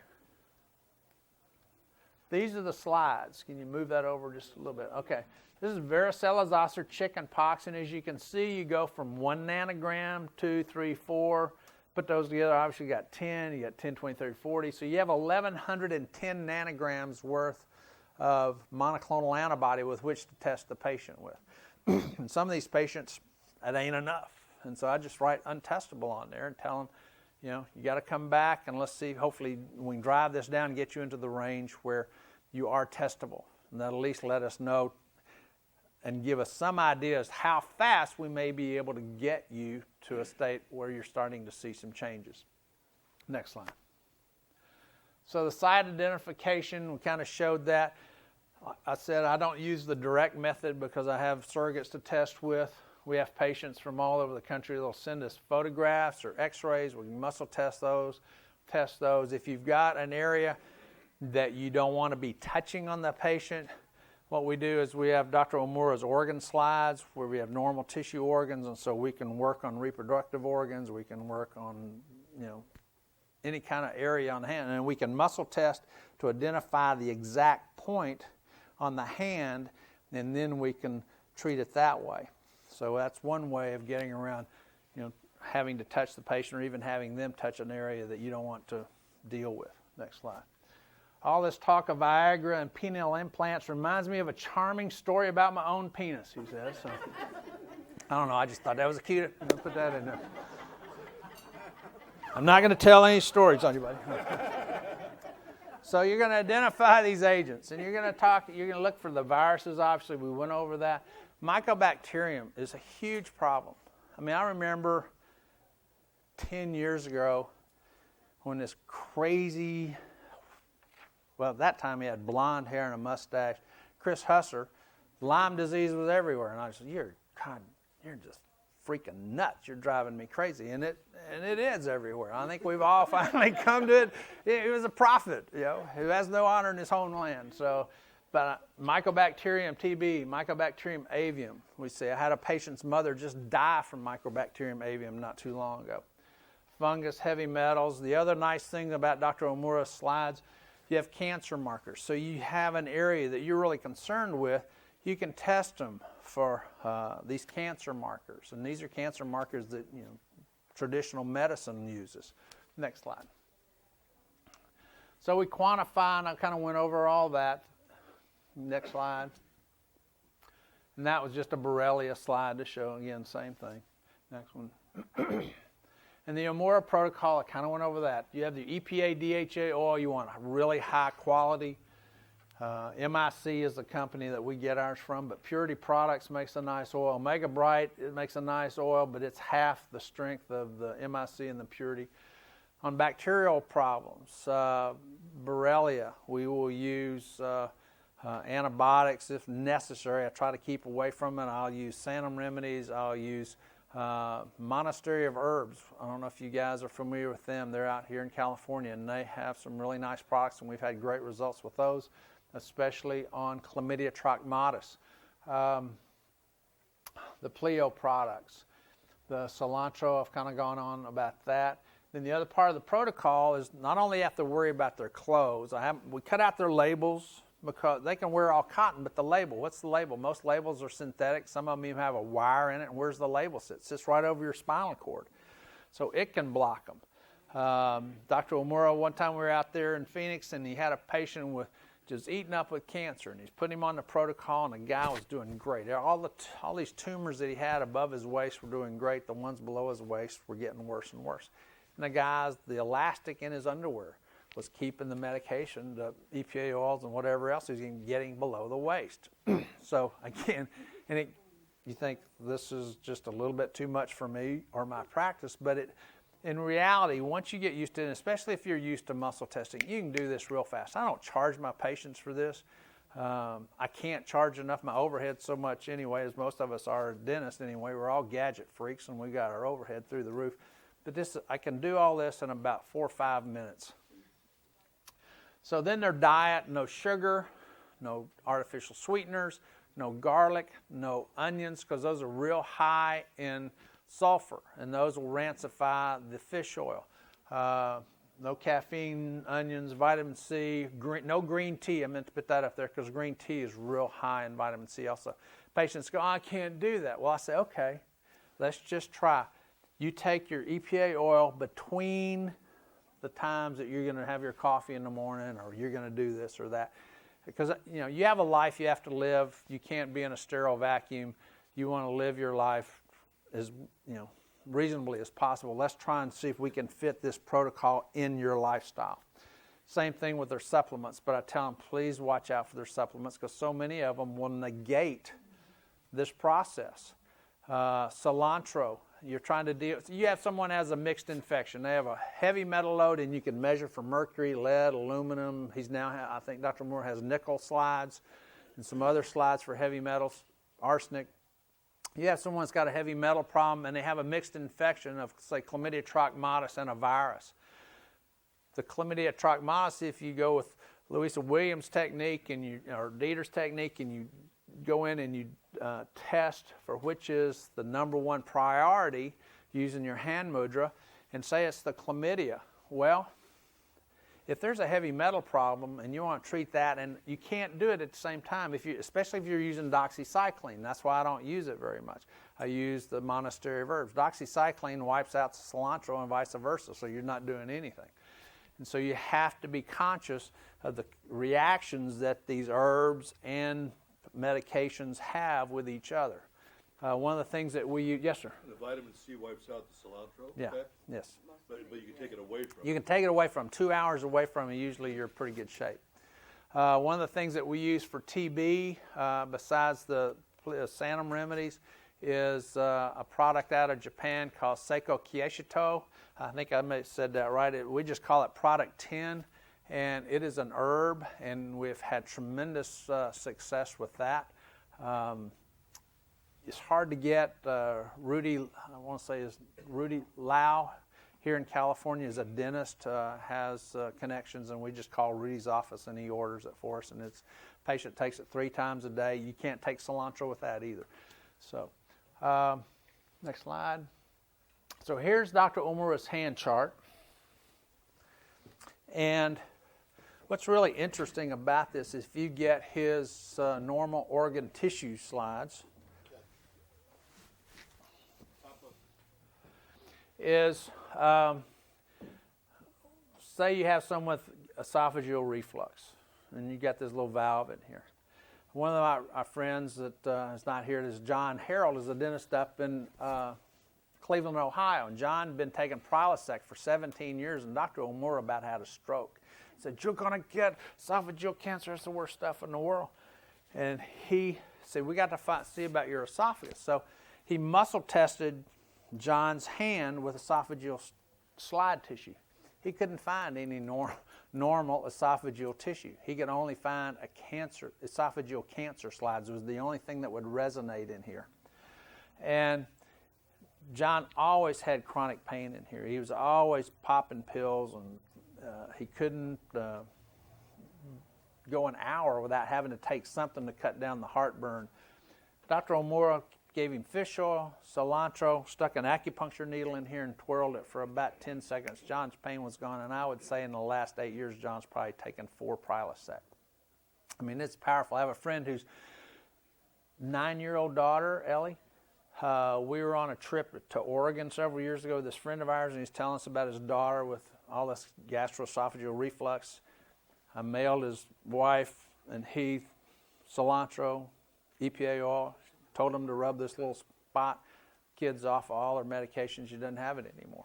These are the slides. Can you move that over just a little bit? Okay. This is varicella zoster chicken pox, and as you can see, you go from 1 nanogram, 2, 3, 4. Put those together, obviously you got 10, you got 10, 20, 30, 40. So you have 1,110 nanograms worth of monoclonal antibody with which to test the patient with. And some of these patients, that ain't enough. And so I just write untestable on there and tell them, You got to come back and let's see, hopefully we can drive this down and get you into the range where you are testable. And that'll at least let us know and give us some idea as how fast we may be able to get you to a state where you're starting to see some changes. Next slide. So the site identification, we kind of showed that. I said I don't use the direct method because I have surrogates to test with. We have patients from all over the country that'll send us photographs or x-rays. We can muscle test those. If you've got an area that you don't want to be touching on the patient, what we do is we have Dr. Omura's organ slides where we have normal tissue organs, and so we can work on reproductive organs. We can work on, any kind of area on the hand, and we can muscle test to identify the exact point on the hand, and then we can treat it that way. So that's one way of getting around, having to touch the patient or even having them touch an area that you don't want to deal with. Next slide. All this talk of Viagra and penile implants reminds me of a charming story about my own penis, he says. So, I don't know, I just thought that was a cute, put that in there. I'm not going to tell any stories on anybody. So you're going to identify these agents, and you're going to look for the viruses, obviously, we went over that. Mycobacterium is a huge problem. I remember 10 years ago when this crazy, well, at that time he had blonde hair and a mustache, Chris Husser, Lyme disease was everywhere. And I said, you're just freaking nuts. You're driving me crazy. And it is everywhere. I think we've all finally come to it. He was a prophet, who has no honor in his homeland. So, but Mycobacterium TB, Mycobacterium avium. We see I had a patient's mother just die from Mycobacterium avium not too long ago. Fungus, heavy metals. The other nice thing about Dr. Omura's slides, you have cancer markers. So you have an area that you're really concerned with, you can test them for these cancer markers. And these are cancer markers that traditional medicine uses. Next slide. So we quantify, and I kind of went over all that. Next slide. And that was just a Borrelia slide to show, again, same thing. Next one. And the Omura protocol, I kind of went over that. You have the EPA DHA oil. You want a really high quality. MIC is the company that we get ours from, but Purity Products makes a nice oil. Omega Bright, it makes a nice oil, but it's half the strength of the MIC and the Purity. On bacterial problems, Borrelia, we will use antibiotics if necessary. I try to keep away from it. I'll use Sanum Remedies. I'll use Monastery of Herbs. I don't know if you guys are familiar with them. They're out here in California, and they have some really nice products, and we've had great results with those, especially on Chlamydia trachomatis. The Pleo products, the cilantro, I've kind of gone on about that. Then the other part of the protocol is not only have to worry about their clothes. We cut out their labels because they can wear all cotton, but the label, what's the label? Most labels are synthetic. Some of them even have a wire in it, and where's the label sit? It sits right over your spinal cord. So it can block them. Dr. Omura, one time we were out there in Phoenix, and he had a patient with just eaten up with cancer, and he's putting him on the protocol, and the guy was doing great. All these tumors that he had above his waist were doing great. The ones below his waist were getting worse and worse. And the elastic in his underwear was keeping the medication, the EPA oils and whatever else he's getting below the waist. So again, you think this is just a little bit too much for me or my practice, but in reality, once you get used to it, especially if you're used to muscle testing, you can do this real fast. I don't charge my patients for this. I can't charge enough my overhead so much anyway, as most of us are dentists anyway. We're all gadget freaks, and we got our overhead through the roof. But I can do all this in about 4 or 5 minutes. So then their diet, no sugar, no artificial sweeteners, no garlic, no onions, because those are real high in sulfur, and those will rancify the fish oil. No caffeine, onions, vitamin C, no green tea. I meant to put that up there because green tea is real high in vitamin C also. Patients go, I can't do that. Well, I say, okay, let's just try. You take your EPA oil between the times that you're going to have your coffee in the morning, or you're going to do this or that. Because, you have a life you have to live. You can't be in a sterile vacuum. You want to live your life as, reasonably as possible. Let's try and see if we can fit this protocol in your lifestyle. Same thing with their supplements, but I tell them, please watch out for their supplements because so many of them will negate this process. Cilantro, you're trying to deal, you have someone has a mixed infection. They have a heavy metal load and you can measure for mercury, lead, aluminum. I think Dr. Moore has nickel slides and some other slides for heavy metals, arsenic. You have someone that's got a heavy metal problem and they have a mixed infection of, say, chlamydia trachomatis and a virus. The chlamydia trachomatis, if you go with Louisa Williams' technique or Dieter's technique and you go in and you test for which is the number one priority using your hand mudra and say it's the chlamydia. Well, if there's a heavy metal problem and you want to treat that, and you can't do it at the same time, especially if you're using doxycycline. That's why I don't use it very much. I use the monastery of herbs. Doxycycline wipes out the cilantro and vice versa, so you're not doing anything. And so you have to be conscious of the reactions that these herbs and medications have with each other. One of the things that we use, yes, sir? The vitamin C wipes out the cilantro? Yeah, effect? yes. But you can take it away from You can take it away from 2 hours away from it. Usually you're in pretty good shape. One of the things that we use for TB, besides the Sanum remedies, is a product out of Japan called Seiko Kieshito. I think I may have said that right. We just call it Product 10, and it is an herb, and we've had tremendous success with that. It's hard to get. Rudy Lau here in California is a dentist, has connections, and we just call Rudy's office and he orders it for us. And it's patient takes it 3 times a day. You can't take cilantro with that either. So, next slide. So here's Dr. Omura's hand chart. And what's really interesting about this is if you get his normal organ tissue slides, is say you have someone with esophageal reflux and you got this little valve in here. One of our friends that is not here is John Harold, is a dentist up in Cleveland, Ohio. And John had been taking Prilosec for 17 years, and Dr. Omura about had a stroke. He said, you're going to get esophageal cancer. It's the worst stuff in the world. And he said, we got to see about your esophagus. So he muscle tested John's hand with esophageal slide tissue. He couldn't find any normal esophageal tissue. He could only find esophageal cancer slides. It was the only thing that would resonate in here. And John always had chronic pain in here. He was always popping pills, and he couldn't go an hour without having to take something to cut down the heartburn. Dr. Omura gave him fish oil, cilantro, stuck an acupuncture needle in here and twirled it for about 10 seconds. John's pain was gone, and I would say in the last 8 years, John's probably taken 4 Prilosec. I mean, it's powerful. I have a friend whose 9-year-old daughter, Ellie, we were on a trip to Oregon several years ago with this friend of ours, and he's telling us about his daughter with all this gastroesophageal reflux. I mailed his wife and he cilantro, EPA oil, told him to rub this little spot. Kids off of all their medications, she doesn't have it anymore.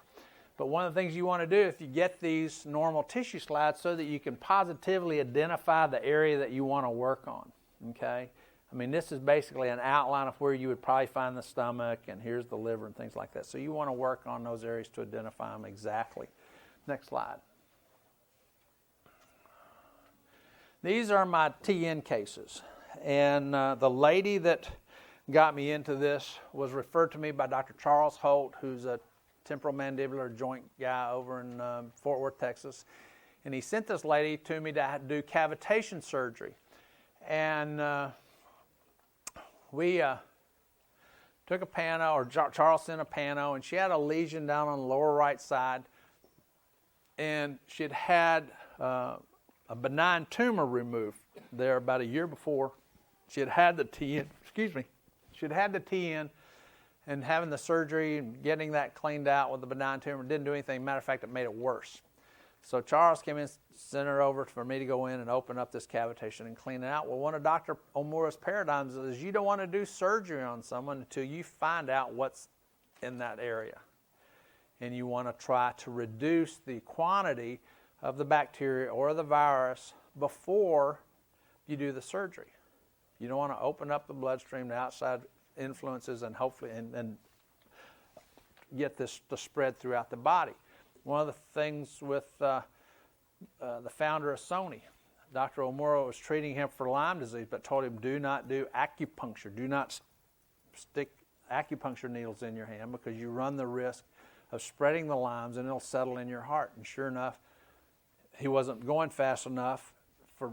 But one of the things you want to do if you get these normal tissue slides so that you can positively identify the area that you want to work on, okay? I mean, this is basically an outline of where you would probably find the stomach, and here's the liver and things like that. So you want to work on those areas to identify them exactly. Next slide. These are my TN cases. And the lady that got me into this was referred to me by Dr. Charles Holt, who's a temporal mandibular joint guy over in Fort Worth, Texas. And he sent this lady to me to do cavitation surgery. And we took a pano, or Charles sent a pano, and she had a lesion down on the lower right side. And she'd had a benign tumor removed there about a year before. She had had the TN, she'd had the TN, and having the surgery and getting that cleaned out with the benign tumor didn't do anything. Matter of fact, it made it worse. So Charles came in, sent her over for me to go in and open up this cavitation and clean it out. Well, one of Dr. Omura's paradigms is you don't want to do surgery on someone until you find out what's in that area. and you want to try to reduce the quantity of the bacteria or the virus before you do the surgery. You don't want to open up the bloodstream to outside influences and hopefully and get this to spread throughout the body. One of the things with the founder of Sony, Dr. Omura, was treating him for Lyme disease, but told him, do not do acupuncture. Do not stick acupuncture needles in your hand because you run the risk of spreading the Lymes and it'll settle in your heart. And sure enough, he wasn't going fast enough for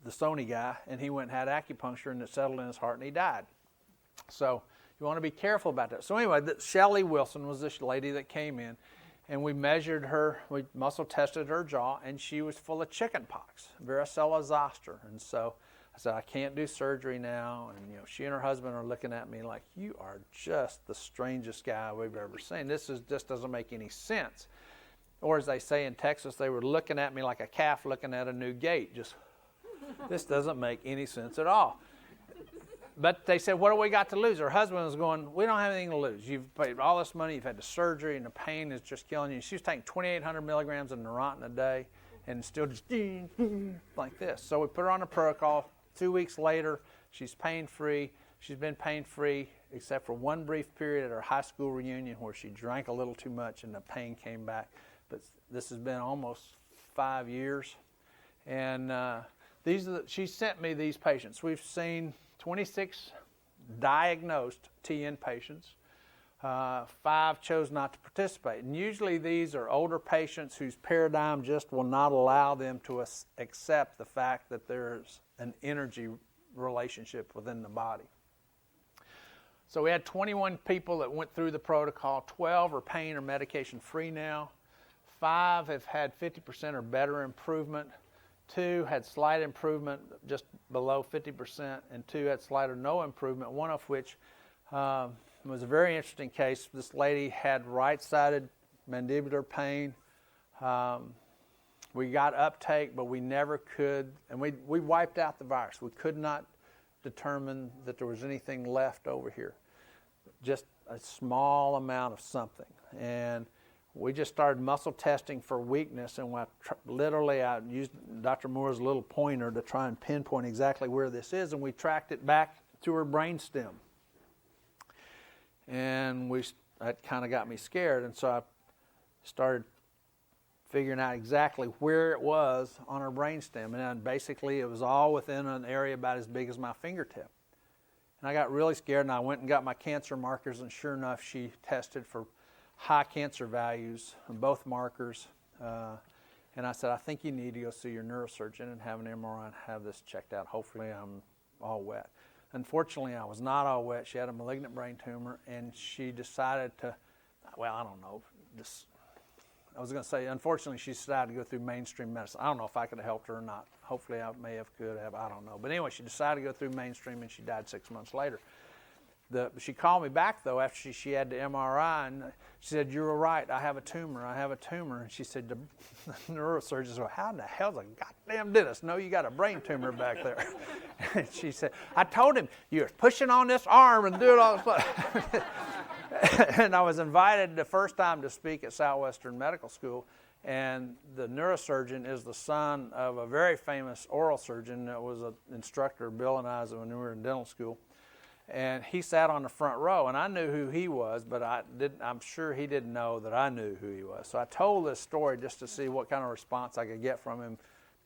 the Sony guy, and he went and had acupuncture and it settled in his heart and he died. So you want to be careful about that. So anyway, Shelley Wilson was this lady that came in, and we measured her, we muscle tested her jaw, and she was full of chicken pox, varicella zoster. And so I said, I can't do surgery now. And she and her husband are looking at me like, you are just the strangest guy we've ever seen. This just doesn't make any sense. Or as they say in Texas, they were looking at me like a calf looking at a new gate. Just, this doesn't make any sense at all. But they said, what do we got to lose? Her husband was going, we don't have anything to lose. You've paid all this money, you've had the surgery, and the pain is just killing you. She was taking 2,800 milligrams of Neurontin a day and still just like this. So we put her on a protocol. 2 weeks later, she's pain-free. She's been pain-free except for one brief period at her high school reunion where she drank a little too much and the pain came back. But this has been almost 5 years. And she sent me these patients. We've seen 26 diagnosed TN patients. 5 chose not to participate. And usually these are older patients whose paradigm just will not allow them to accept the fact that there's an energy relationship within the body. So we had 21 people that went through the protocol. 12 are pain or medication free now. 5 have had 50% or better improvement. 2 had slight improvement, just below 50%, and 2 had slight or no improvement, one of which was a very interesting case. This lady had right-sided mandibular pain. We got uptake, but we never could, and we wiped out the virus. We could not determine that there was anything left over here, just a small amount of something. And we just started muscle testing for weakness, and I used Dr. Moore's little pointer to try and pinpoint exactly where this is, and we tracked it back to her brainstem. And that kind of got me scared, and so I started figuring out exactly where it was on her brainstem. And then basically it was all within an area about as big as my fingertip. And I got really scared, and I went and got my cancer markers, and sure enough, she tested for high cancer values on both markers. And I said, I think you need to go see your neurosurgeon and have an MRI and have this checked out. Hopefully I'm all wet. Unfortunately, I was not all wet. She had a malignant brain tumor, and she decided to, unfortunately, she decided to go through mainstream medicine. I don't know if I could have helped her or not. Hopefully, I could have, I don't know. But anyway, she decided to go through mainstream, and she died 6 months later. She called me back, though, after she had the MRI, and she said, you were right, I have a tumor. And she said, the neurosurgeon said, well, how in the hell's a goddamn dentist know you got a brain tumor back there? And she said, I told him, you're pushing on this arm and doing all this stuff. And I was invited the first time to speak at Southwestern Medical School, and the neurosurgeon is the son of a very famous oral surgeon that was an instructor, Bill and I, when we were in dental school. And he sat on the front row, and I knew who he was, but I'm sure he didn't know that I knew who he was. So I told this story just to see what kind of response I could get from him.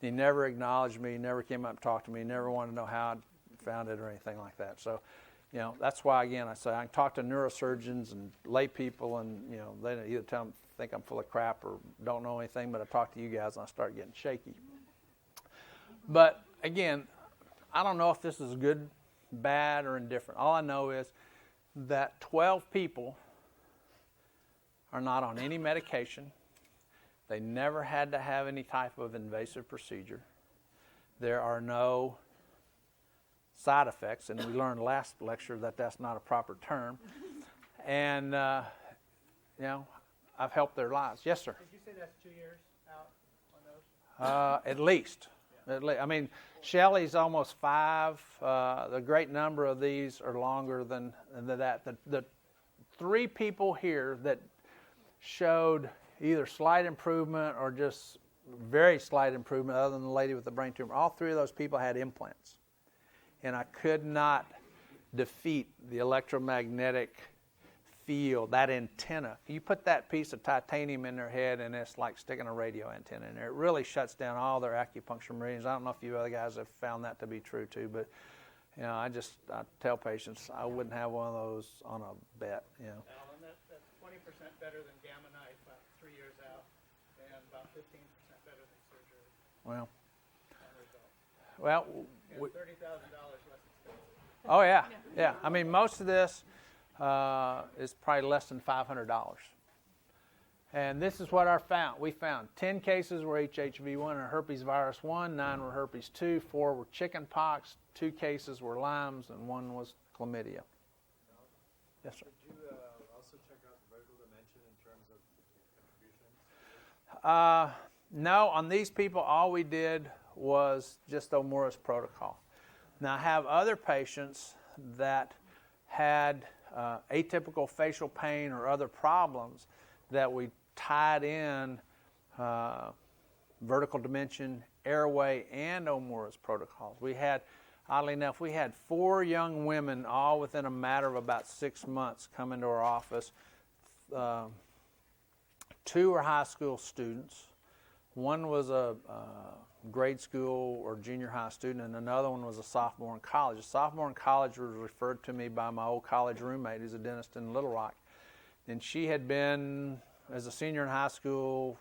He never acknowledged me, never came up and talked to me, never wanted to know how I found it or anything like that. So, that's why, again, I say I can talk to neurosurgeons and lay people, and, they either think I'm full of crap or don't know anything, but I talk to you guys and I start getting shaky. But, again, I don't know if this is good, bad, or indifferent. All I know is that 12 people are not on any medication. They never had to have any type of invasive procedure. There are no side effects, and we learned last lecture that that's not a proper term. And, I've helped their lives. Yes, sir? Did you say that's 2 years out on those? At least. I mean, Shelley's almost 5. The great number of these are longer than that. The 3 people here that showed either slight improvement or just very slight improvement other than the lady with the brain tumor. All three of those people had implants. And I could not defeat the electromagnetic field, that antenna. You put that piece of titanium in their head and it's like sticking a radio antenna in there. It really shuts down all their acupuncture meridians. I don't know if you other guys have found that to be true too, but you know, I tell patients I wouldn't have one of those on a bet. You know. Alan, that's 20% better than gamma knife about 3 years out, and about 15% better than surgery. Well, And $30,000 less expensive. oh yeah, yeah. I mean, most of this is probably less than $500. And this is what we found 10 cases were HHV1 or herpes virus 1, 9 were herpes 2, 4 were chicken pox, 2 cases were Lyme's, and 1 was chlamydia. Yes, sir. Did you also check out the vertical dimension in terms of contributions? No, on these people, all we did was just Omura's protocol. Now, I have other patients that had atypical facial pain or other problems that we tied in vertical dimension, airway, and Omura's protocols. We had, oddly enough, 4 young women all within a matter of about 6 months come into our office. 2 were high school students. 1 was a grade school or junior high student, and another one was a sophomore in college. A sophomore in college was referred to me by my old college roommate, who's a dentist in Little Rock. And she had been, as a senior in high school,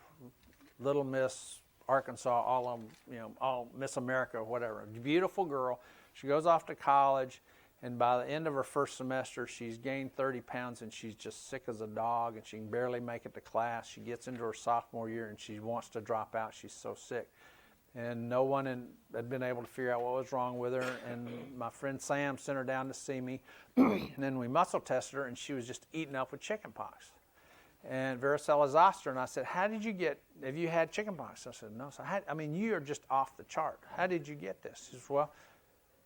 Little Miss Arkansas, all Miss America or whatever. A beautiful girl. She goes off to college, and by the end of her first semester, she's gained 30 pounds, and she's just sick as a dog, and she can barely make it to class. She gets into her sophomore year, and she wants to drop out. She's so sick. And no one had been able to figure out what was wrong with her. And my friend Sam sent her down to see me. And then we muscle tested her, and she was just eaten up with chicken pox and varicella zoster. And I said, have you had chicken pox? I said, no. So you are just off the chart. How did you get this? She said, well,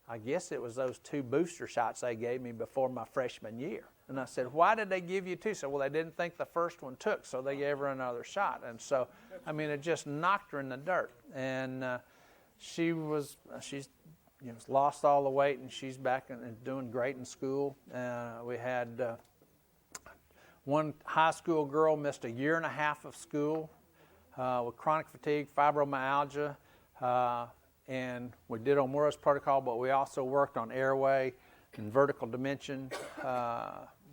I guess it was those 2 booster shots they gave me before my freshman year. And I said, why did they give you 2? She said, well, they didn't think the first one took, so they gave her another shot. And so, it just knocked her in the dirt. And she's lost all the weight, and she's back and doing great in school. We had 1 high school girl missed 1.5 years of school with chronic fatigue, fibromyalgia, and we did Omura's protocol, but we also worked on airway and vertical dimension.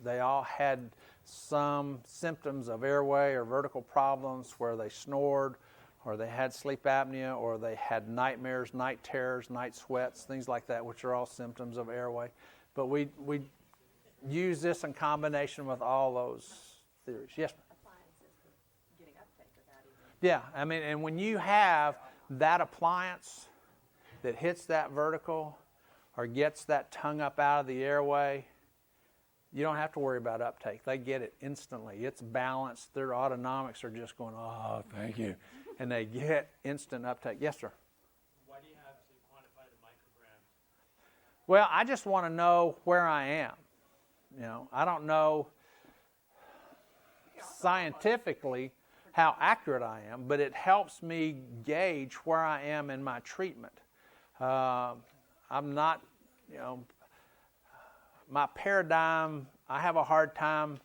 They all had some symptoms of airway or vertical problems where they snored, or they had sleep apnea, or they had nightmares, night terrors, night sweats, things like that, which are all symptoms of airway. But we use this in combination with all those theories. Yes, ma'am? Appliances for getting uptake without even. Yeah, and when you have that appliance that hits that vertical or gets that tongue up out of the airway, you don't have to worry about uptake. They get it instantly. It's balanced. Their autonomics are just going, oh, thank you. And they get instant uptake. Yes, sir? Why do you have to quantify the micrograms? Well, I just want to know where I am. I don't know scientifically how accurate I am, but it helps me gauge where I am in my treatment. I'm not, my paradigm, I have a hard time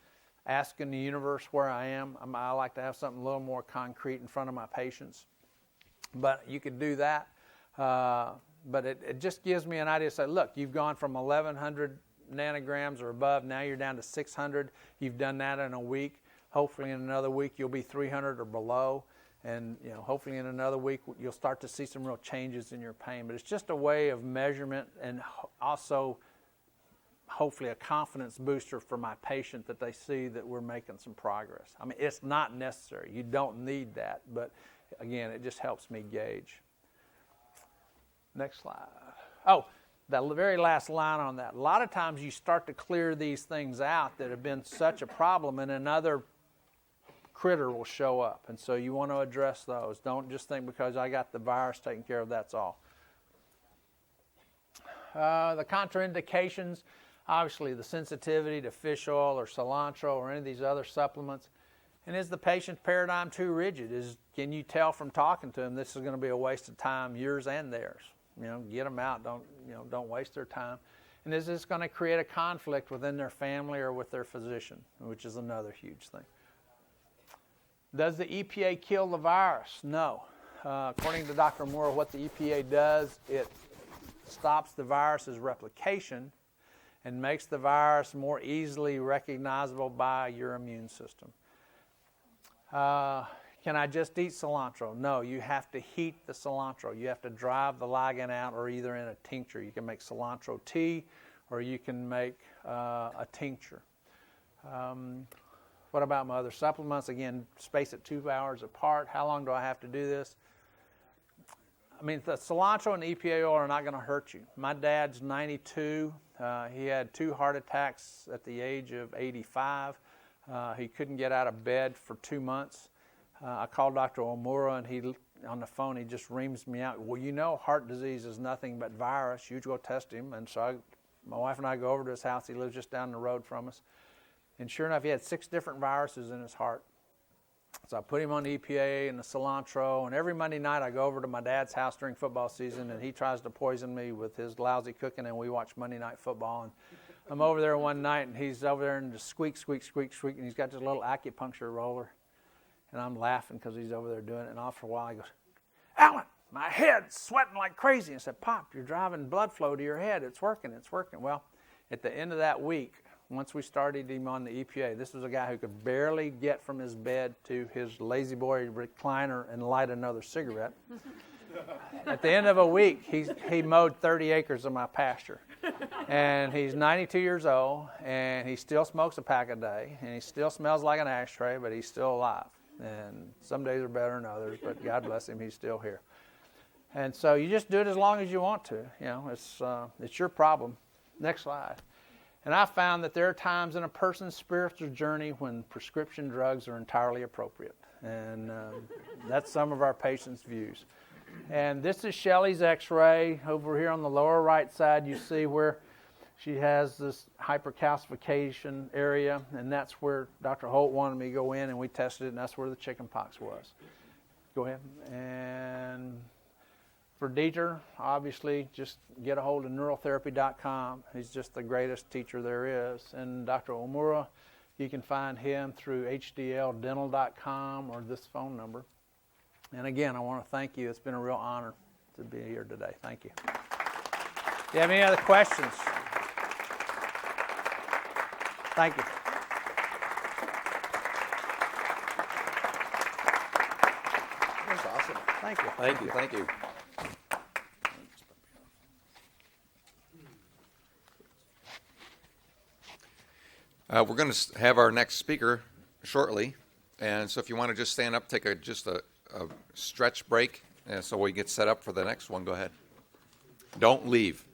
asking the universe where I am. I like to have something a little more concrete in front of my patients. But you could do that. But it just gives me an idea to say, look, you've gone from 1,100 nanograms or above, now you're down to 600. You've done that in a week. Hopefully in another week you'll be 300 or below. And hopefully in another week you'll start to see some real changes in your pain. But it's just a way of measurement, and also hopefully a confidence booster for my patient that they see that we're making some progress. It's not necessary. You don't need that. But again, it just helps me gauge. Next slide. Oh, the very last line on that. A lot of times you start to clear these things out that have been such a problem, and another critter will show up. And so you want to address those. Don't just think because I got the virus taken care of, that's all. The contraindications, obviously the sensitivity to fish oil or cilantro or any of these other supplements. And is the patient's paradigm too rigid? Can you tell from talking to them this is going to be a waste of time, yours and theirs? Get them out. Don't waste their time. And is this going to create a conflict within their family or with their physician, which is another huge thing. Does the EPA kill the virus? No. According to Dr. Moore, what the EPA does, it stops the virus's replication and makes the virus more easily recognizable by your immune system. Can I just eat cilantro? No, you have to heat the cilantro. You have to drive the ligand out, or either in a tincture. You can make cilantro tea, or you can make a tincture. What about my other supplements? Again, space it 2 hours apart. How long do I have to do this? I mean, the cilantro and EPA oil are not going to hurt you. My dad's 92. He had 2 heart attacks at the age of 85. He couldn't get out of bed for 2 months. I called Dr. Omura, and on the phone, he just reams me out. Well, heart disease is nothing but virus. You go test him. And so my wife and I go over to his house. He lives just down the road from us. And sure enough, he had 6 different viruses in his heart. So I put him on the EPA and the cilantro. And every Monday night, I go over to my dad's house during football season, and he tries to poison me with his lousy cooking, and we watch Monday Night Football. And I'm over there one night, and he's over there and just squeak, squeak, squeak, squeak, and he's got this little acupuncture roller. And I'm laughing because he's over there doing it. And after a while, he goes, "Alan, my head's sweating like crazy." I said, "Pop, you're driving blood flow to your head. It's working, it's working." Well, at the end of that week, once we started him on the EPA, this was a guy who could barely get from his bed to his lazy boy recliner and light another cigarette. At the end of a week, he mowed 30 acres of my pasture. And he's 92 years old, and he still smokes a pack a day, and he still smells like an ashtray, but he's still alive. And some days are better than others, but God bless him, he's still here. And so you just do it as long as you want to. It's your problem. Next slide. And I found that there are times in a person's spiritual journey when prescription drugs are entirely appropriate. And that's some of our patients' views. And this is Shelley's x-ray. Over here on the lower right side, you see where she has this hypercalcification area, and that's where Dr. Holt wanted me to go in, and we tested it, and that's where the chicken pox was. Go ahead. And for Dieter, obviously, just get a hold of neurotherapy.com. He's just the greatest teacher there is. And Dr. Omura, you can find him through hdldental.com or this phone number. And again, I want to thank you. It's been a real honor to be here today. Thank you. Do you have any other questions? Thank you. That's awesome. Thank you. Thank you. Thank you. We're going to have our next speaker shortly, and so if you want to just stand up, take a stretch break, and so we get set up for the next one, go ahead. Don't leave.